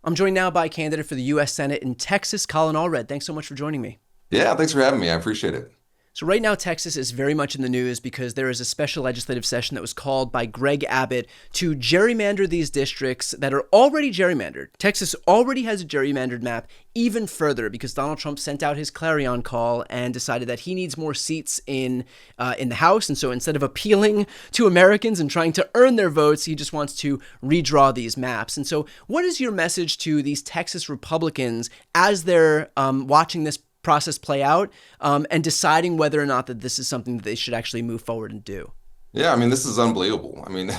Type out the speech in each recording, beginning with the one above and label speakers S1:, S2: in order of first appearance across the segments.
S1: I'm joined now by candidate for the U.S. Senate in Texas, Colin Allred. Thanks so much for joining me.
S2: Yeah, thanks for having me. I appreciate it.
S1: So right now, Texas is very much in the news because there is a special legislative session that was called by Greg Abbott to gerrymander these districts that are already gerrymandered. Texas already has a gerrymandered map even further because Donald Trump sent out his clarion call and decided that he needs more seats in the House. And so instead of appealing to Americans and trying to earn their votes, he just wants to redraw these maps. And so what is your message to these Texas Republicans as they're watching this process play out and deciding whether or not that this is something that they should actually move forward and do?
S2: Yeah, I mean, this is unbelievable. I mean,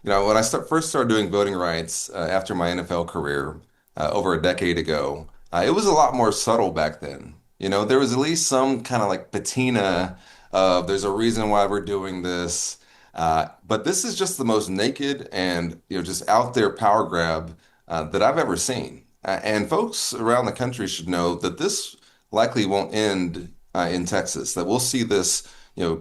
S2: when I first started doing voting rights after my NFL career over a decade ago, it was a lot more subtle back then. There was at least some kind of like patina of there's a reason why we're doing this. But this is just the most naked and just out there power grab that I've ever seen. And folks around the country should know that this likely won't end in Texas, that we'll see this,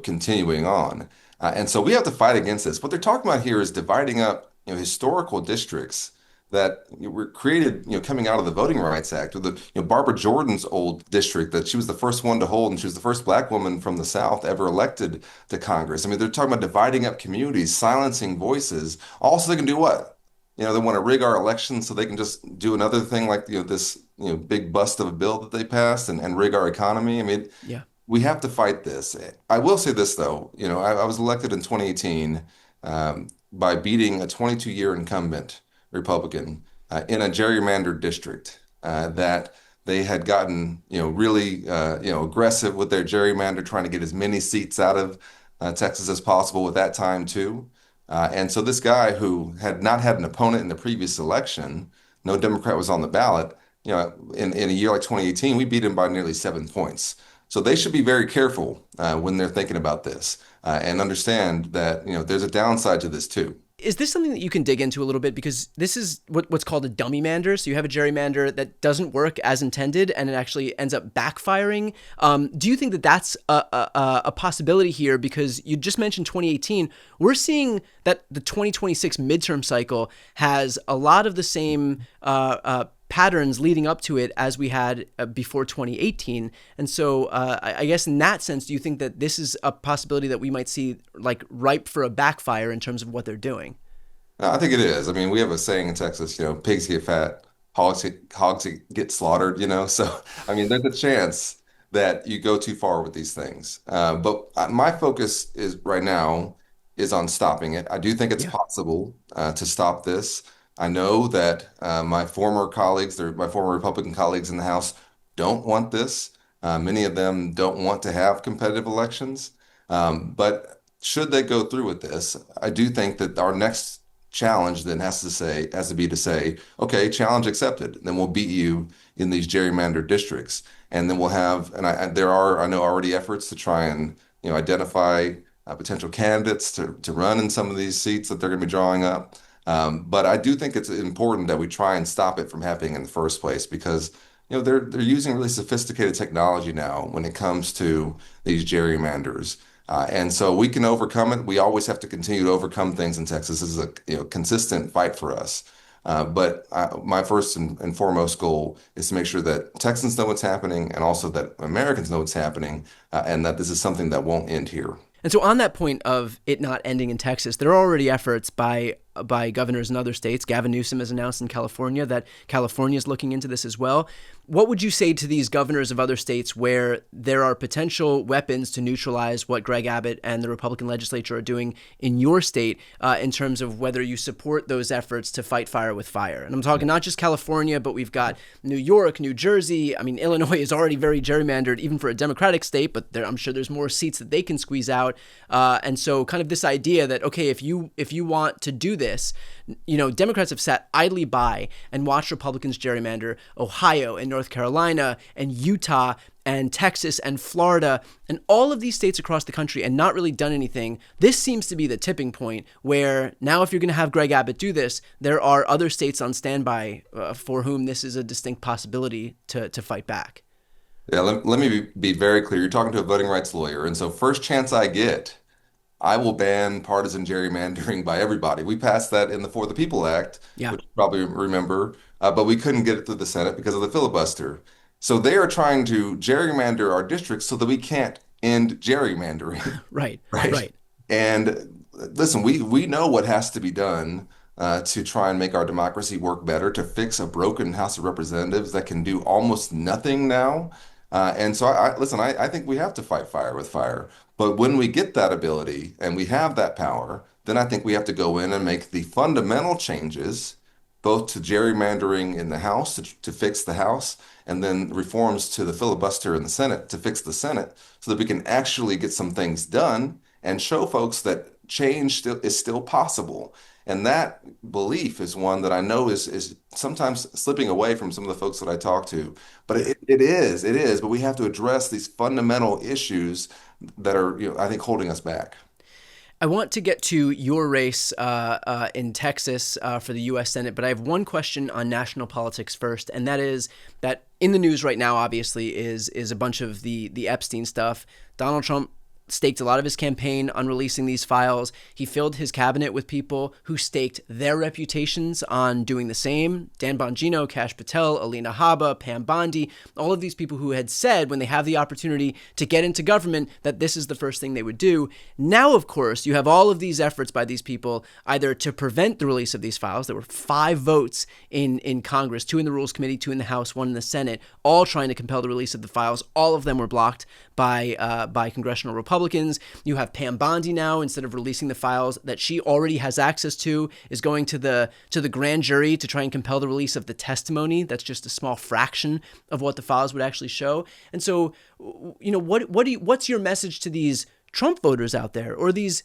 S2: continuing on. And so we have to fight against this. What they're talking about here is dividing up, historical districts that were created, coming out of the Voting Rights Act, or the, Barbara Jordan's old district that she was the first one to hold, and she was the first black woman from the South ever elected to Congress. I mean, they're talking about dividing up communities, silencing voices. Also, they can do what? They want to rig our elections so they can just do another thing like, this, big bust of a bill that they passed and rig our economy. I mean,
S1: Yeah.
S2: we have to fight this. I will say this, though. I was elected in 2018 by beating a 22-year incumbent Republican in a gerrymandered district that they had gotten, really, aggressive with their gerrymander, trying to get as many seats out of Texas as possible at that time, too. And so this guy who had not had an opponent in the previous election, no Democrat was on the ballot, in a year like 2018, we beat him by nearly 7 points. So they should be very careful when they're thinking about this and understand that, there's a downside to this too.
S1: Is this something that you can dig into a little bit? Because this is what's called a dummy mander. So you have a gerrymander that doesn't work as intended and it actually ends up backfiring. Do you think that that's a possibility here? Because you just mentioned 2018. We're seeing that the 2026 midterm cycle has a lot of the same patterns leading up to it as we had before 2018. And so I guess in that sense, do you think that this is a possibility that we might see like ripe for a backfire in terms of what they're doing?
S2: I think it is. I mean, we have a saying in Texas, pigs get fat, hogs get slaughtered, So, I mean, there's a chance that you go too far with these things. But my focus is right now is on stopping it. I do think it's
S1: Yeah.
S2: possible to stop this. I know that my former colleagues, my former Republican colleagues in the House, don't want this. Many of them don't want to have competitive elections. But should they go through with this, I do think that our next challenge then has to be to say, okay, challenge accepted. Then we'll beat you in these gerrymandered districts, and then we'll have. There are, I know, already efforts to try and identify potential candidates to run in some of these seats that they're going to be drawing up. But I do think it's important that we try and stop it from happening in the first place because they're using really sophisticated technology now when it comes to these gerrymanders. And so we can overcome it. We always have to continue to overcome things in Texas. This is a consistent fight for us. But my first and foremost goal is to make sure that Texans know what's happening and also that Americans know what's happening and that this is something that won't end here.
S1: And so on that point of it not ending in Texas, there are already efforts by governors in other states. Gavin Newsom has announced in California that California is looking into this as well. What would you say to these governors of other states where there are potential weapons to neutralize what Greg Abbott and the Republican legislature are doing in your state in terms of whether you support those efforts to fight fire with fire? And I'm talking not just California, but we've got New York, New Jersey. I mean, Illinois is already very gerrymandered, even for a Democratic state, but I'm sure there's more seats that they can squeeze out. And so kind of this idea that, okay, if you want to do this, Democrats have sat idly by and watched Republicans gerrymander Ohio and North Carolina and Utah and Texas and Florida and all of these states across the country and not really done anything. This seems to be the tipping point where now if you're going to have Greg Abbott do this, there are other states on standby for whom this is a distinct possibility to fight back.
S2: Yeah, let me be very clear. You're talking to a voting rights lawyer. And so first chance I get, I will ban partisan gerrymandering by everybody. We passed that in the For the People Act,
S1: Yeah.
S2: which you probably remember, but we couldn't get it through the Senate because of the filibuster. So they are trying to gerrymander our districts so that we can't end gerrymandering,
S1: Right.
S2: right?
S1: Right.
S2: And listen, we know what has to be done to try and make our democracy work better, to fix a broken House of Representatives that can do almost nothing now. And so listen, I think we have to fight fire with fire. But when we get that ability and we have that power, then I think we have to go in and make the fundamental changes, both to gerrymandering in the House to fix the House, and then reforms to the filibuster in the Senate to fix the Senate, so that we can actually get some things done and show folks that is still possible. And that belief is one that I know is sometimes slipping away from some of the folks that I talk to. But
S1: Yeah.
S2: it is. But we have to address these fundamental issues that are, I think, holding us back.
S1: I want to get to your race in Texas for the U.S. Senate, but I have one question on national politics first, and that is that in the news right now, obviously, is a bunch of the Epstein stuff. Donald Trump staked a lot of his campaign on releasing these files. He filled his cabinet with people who staked their reputations on doing the same. Dan Bongino, Kash Patel, Alina Habba, Pam Bondi, all of these people who had said when they have the opportunity to get into government that this is the first thing they would do. Now, of course, you have all of these efforts by these people either to prevent the release of these files. There were 5 votes in Congress, 2 in the Rules Committee, 2 in the House, 1 in the Senate, all trying to compel the release of the files. All of them were blocked by congressional Republicans. You have Pam Bondi now, instead of releasing the files that she already has access to, is going to the grand jury to try and compel the release of the testimony. That's just a small fraction of what the files would actually show. And so, what's your message to these Trump voters out there, or these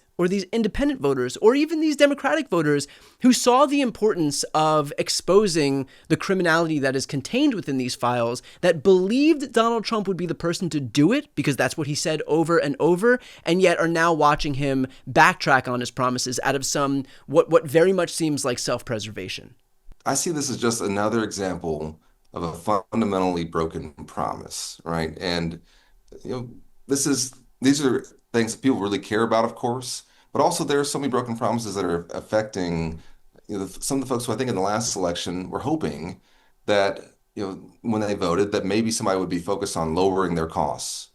S1: independent voters, or even these Democratic voters who saw the importance of exposing the criminality that is contained within these files, that believed Donald Trump would be the person to do it because that's what he said over and over, and yet are now watching him backtrack on his promises out of some what very much seems like self-preservation?
S2: I see this as just another example of a fundamentally broken promise, right? And you know, these are things that people really care about, of course, but also there are so many broken promises that are affecting, some of the folks who I think in the last election were hoping that, when they voted, that maybe somebody would be focused on lowering their costs,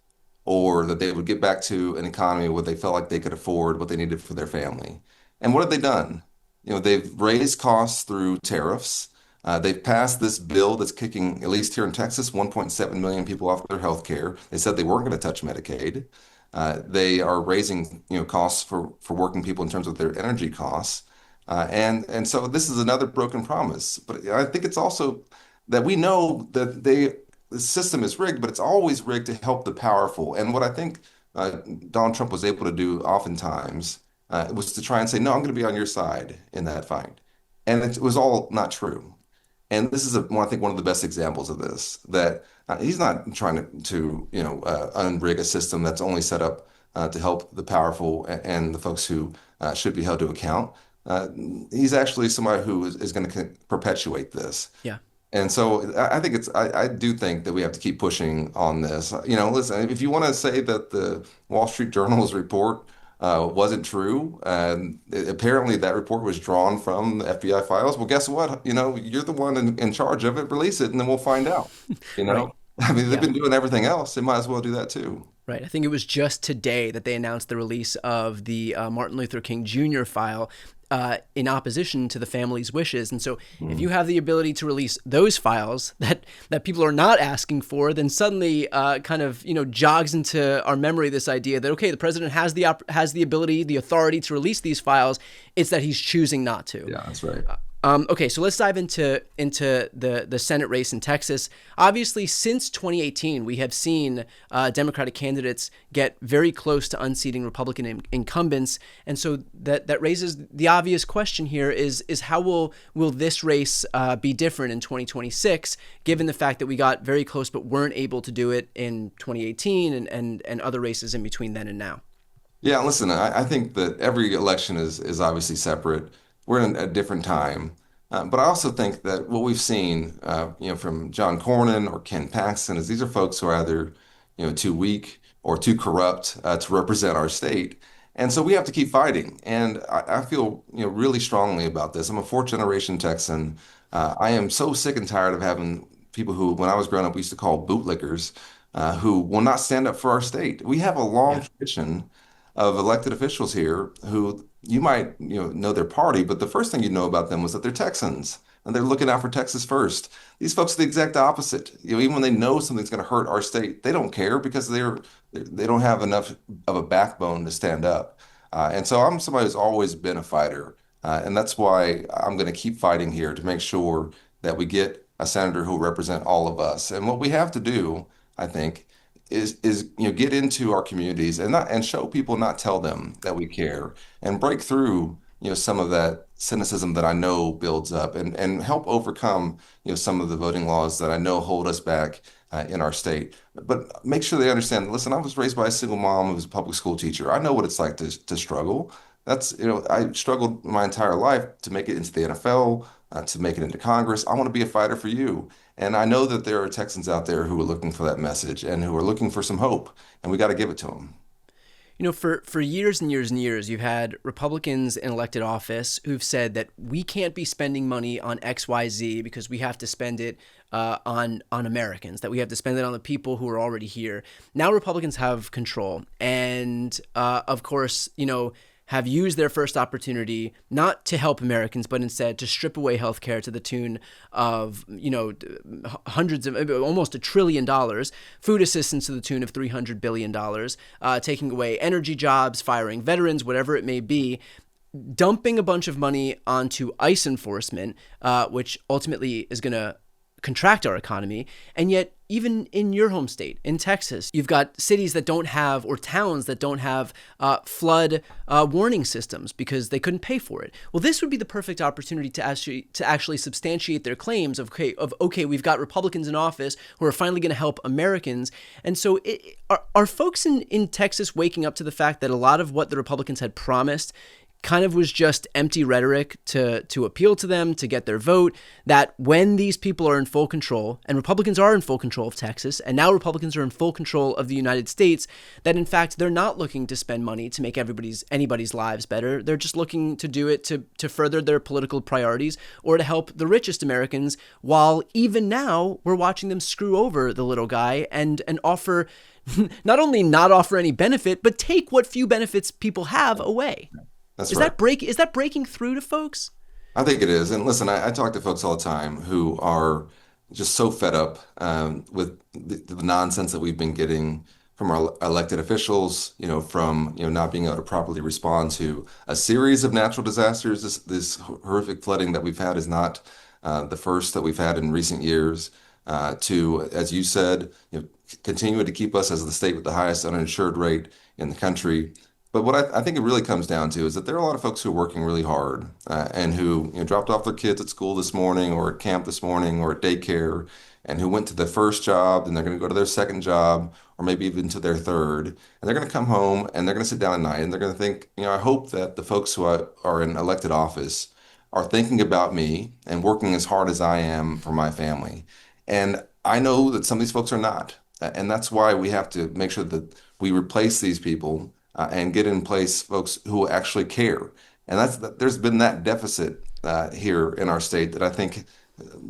S2: or that they would get back to an economy where they felt like they could afford what they needed for their family. And what have they done? They've raised costs through tariffs. They've passed this bill that's kicking, at least here in Texas, 1.7 million people off their health care. They said they weren't going to touch Medicaid. They are raising, costs for working people in terms of their energy costs. And so this is another broken promise. But I think it's also that we know that the system is rigged, but it's always rigged to help the powerful. And what I think Donald Trump was able to do oftentimes was to try and say, no, I'm going to be on your side in that fight. And it was all not true. And this is I think one of the best examples of this, that he's not trying to unrig a system that's only set up to help the powerful and the folks who should be held to account. He's actually somebody who is going to perpetuate this.
S1: Yeah.
S2: And so I think I do think that we have to keep pushing on this. Listen, if you want to say that the Wall Street Journal's report wasn't true, and apparently that report was drawn from the FBI files, well, guess what? You're the one in charge of it. Release it, and then we'll find out. You
S1: Right.
S2: know, I mean, they've
S1: Yeah.
S2: been doing everything else. They might as well do that too.
S1: Right. I think it was just today that they announced the release of the Martin Luther King Jr. file in opposition to the family's wishes. And so if you have the ability to release those files that people are not asking for, then suddenly kind of, jogs into our memory this idea that, okay, the president has the ability, the authority to release these files. It's that he's choosing not to.
S2: Yeah, that's right.
S1: Okay, so let's dive into the Senate race in Texas. Obviously, since 2018, we have seen Democratic candidates get very close to unseating Republican incumbents, and so that raises the obvious question here: is how will this race be different in 2026, given the fact that we got very close but weren't able to do it in 2018 and other races in between then and now?
S2: Yeah, listen, I think that every election is obviously separate. We're in a different time. But I also think that what we've seen, from John Cornyn or Ken Paxton, is these are folks who are either, too weak or too corrupt to represent our state. And so we have to keep fighting. And I feel, really strongly about this. I'm a fourth generation Texan. I am so sick and tired of having people who, when I was growing up, we used to call bootlickers, who will not stand up for our state. We have a long
S1: Yeah.
S2: tradition of elected officials here who you might, know their party, but the first thing you know about them was that they're Texans and they're looking out for Texas first. These folks are the exact opposite. Even when they know something's going to hurt our state, they don't care because they don't have enough of a backbone to stand up. And so I'm somebody who's always been a fighter. And that's why I'm going to keep fighting here to make sure that we get a senator who will represent all of us. And what we have to do, I think, is get into our communities and not and show people, not tell them that we care, and break through some of that cynicism that I know builds up, and help overcome some of the voting laws that I know hold us back in our state. But make sure they understand, listen, I was raised by a single mom who was a public school teacher. I know what it's like to struggle. I struggled my entire life to make it into the NFL, to make it into Congress. I want to be a fighter for you. And I know that there are Texans out there who are looking for that message and who are looking for some hope, and we got to give it to them.
S1: For years and years and years, you've had Republicans in elected office who've said that we can't be spending money on XYZ because we have to spend it on Americans, that we have to spend it on the people who are already here. Now Republicans have control, and of course, have used their first opportunity not to help Americans, but instead to strip away healthcare to the tune of, hundreds of, almost $1 trillion, food assistance to the tune of $300 billion, taking away energy jobs, firing veterans, whatever it may be, dumping a bunch of money onto ICE enforcement, which ultimately is going to contract our economy. And yet, even in your home state, in Texas, you've got cities that don't have, or towns that don't have flood warning systems because they couldn't pay for it. Well, this would be the perfect opportunity to actually substantiate their claims of okay, we've got Republicans in office who are finally going to help Americans. And so are folks in Texas waking up to the fact that a lot of what the Republicans had promised kind of was just empty rhetoric to appeal to them, to get their vote, that when these people are in full control, and Republicans are in full control of Texas, and now Republicans are in full control of the United States, that in fact they're not looking to spend money to make anybody's lives better. They're just looking to do it to further their political priorities or to help the richest Americans, while even now we're watching them screw over the little guy and offer not only not offer any benefit, but take what few benefits people have away.
S2: That's
S1: Is
S2: right.
S1: is that breaking through to folks?
S2: I think it is. And listen, I talk to folks all the time who are just so fed up with the nonsense that we've been getting from our elected officials, from not being able to properly respond to a series of natural disasters. This horrific flooding that we've had is not the first that we've had in recent years. To, as you said, continuing to keep us as the state with the highest uninsured rate in the country. But what I think it really comes down to is that there are a lot of folks who are working really hard, and who dropped off their kids at school this morning or at camp this morning or at daycare, and who went to their first job, and they're going to go to their second job or maybe even to their third. And they're going to come home and they're going to sit down at night and they're going to think, I hope that the folks who are in elected office are thinking about me and working as hard as I am for my family. And I know that some of these folks are not. And that's why we have to make sure that we replace these people, and get in place folks who actually care. And there's been that deficit here in our state that I think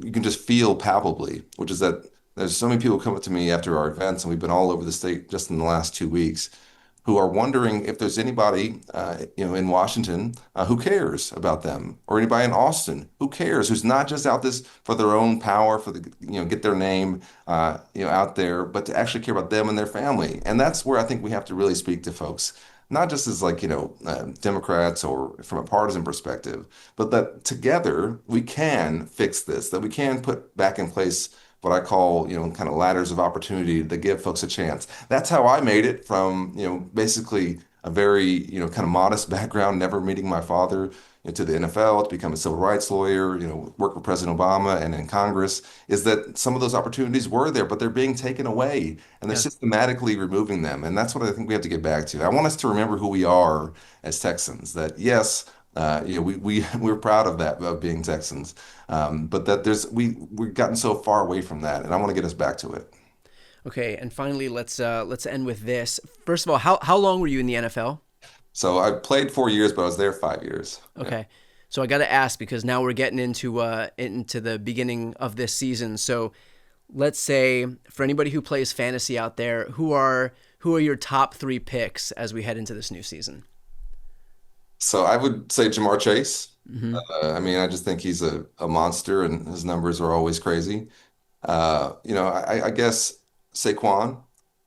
S2: you can just feel palpably, which is that there's so many people come up to me after our events, and we've been all over the state just in the last 2 weeks, who are wondering if there's anybody, in Washington, who cares about them, or anybody in Austin who cares, who's not just out this for their own power, for get their name, out there, but to actually care about them and their family. And that's where I think we have to really speak to folks, not just as Democrats or from a partisan perspective, but that together we can fix this, that we can put back in place what I call, kind of ladders of opportunity that give folks a chance. That's how I made it from, basically a very, kind of modest background, never meeting my father, to the NFL, to become a civil rights lawyer, work for President Obama and in Congress, is that some of those opportunities were there, but they're being taken away and they're
S1: Yeah.
S2: systematically removing them. And that's what I think we have to get back to. I want us to remember who we are as Texans, that yes, we're proud of that, of being Texans, but that we've gotten so far away from that, and I want to get us back to it.
S1: Okay, and finally, let's end with this. First of all, how long were you in the NFL?
S2: So I played 4 years, but I was there 5 years. Yeah.
S1: Okay. So I got to ask because now we're getting into the beginning of this season. So let's say for anybody who plays fantasy out there, who are your top three picks as we head into this new season?
S2: So I would say Jamar Chase.
S1: Hmm.
S2: I mean, I just think he's a monster, and his numbers are always crazy. I guess Saquon,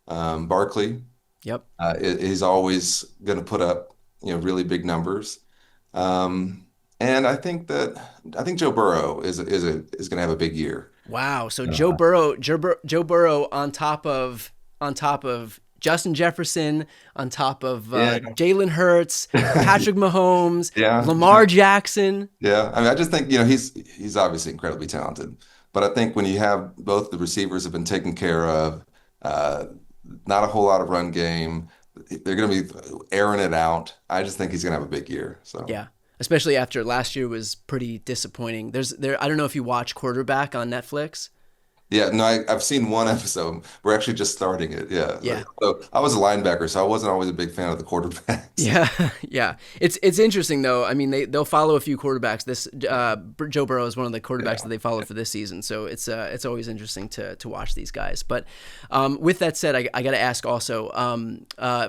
S2: Barkley,
S1: Yep.
S2: he's always going to put up, really big numbers. And I think Joe Burrow is going to have a big year.
S1: Wow. So
S2: Uh,
S1: Joe Burrow on top of Justin Jefferson, on top of
S2: yeah,
S1: Jalen Hurts, Patrick Mahomes,
S2: yeah,
S1: Lamar Jackson.
S2: yeah. I mean, I just think, he's obviously incredibly talented, but I think when you have both the receivers have been taken care of, uh, not a whole lot of run game, they're going to be airing it out. I just think he's going to have a big year. So.
S1: Yeah. Especially after last year was pretty disappointing. I don't know if you watch Quarterback on Netflix.
S2: Yeah, no, I've seen one episode. We're actually just starting it. Yeah.
S1: Yeah.
S2: So I was a linebacker, so I wasn't always a big fan of the quarterbacks.
S1: Yeah, yeah. It's interesting though. I mean, they'll follow a few quarterbacks. This Joe Burrow is one of the quarterbacks that
S2: Yeah.
S1: they followed for this season. So it's always interesting to watch these guys. But with that said, I got to ask also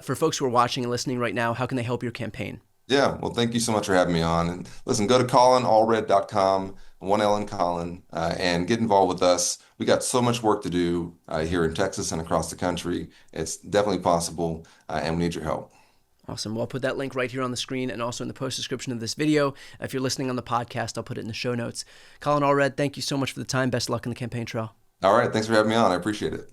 S1: for folks who are watching and listening right now, how can they help your campaign?
S2: Yeah. Well, thank you so much for having me on. And listen, go to colinallred.com, one L in Colin, and get involved with us. We got so much work to do here in Texas and across the country. It's definitely possible, and we need your help.
S1: Awesome. Well, I'll put that link right here on the screen and also in the post description of this video. If you're listening on the podcast, I'll put it in the show notes. Colin Allred, thank you so much for the time. Best of luck in the campaign trail.
S2: All right. Thanks for having me on. I appreciate it.